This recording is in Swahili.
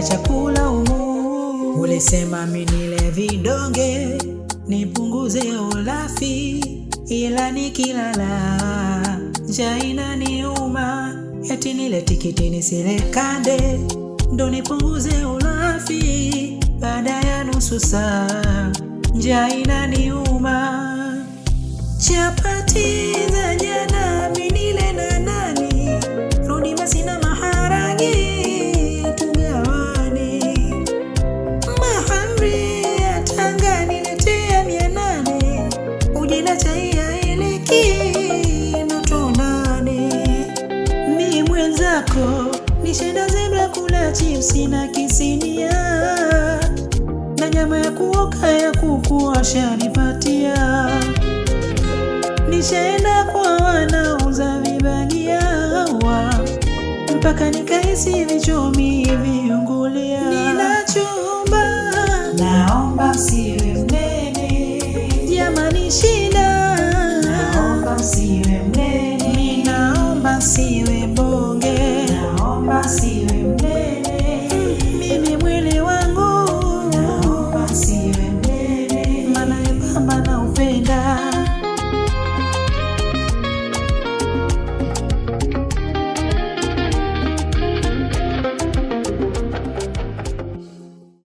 chakula humu. Ulisema mimi nile vidonge nipunguze ulafi, ila nikilala njaa inaniuma. Eti nile tikiti nisile kande ndo nipunguze ulafi, baada ya nusu saa njaa inaniuma. Chapati za jana mimi nile na nani, rudi basi na maharage tugawane. Mahamri ya Tanga niletea 800, uje na chai ya iliki nusu nane. Mimi mwenzako nishenda zebra kula chipsi na kisinia, na nyama ya kuoka ya kuku washanipatia. Nishaenda kwa wanauza vibagia mpaka nikahisi vichomi viungulia. Nina chumba naomba usiwe mnene, jamani shida naomba usiwe mnene, naomba usiwe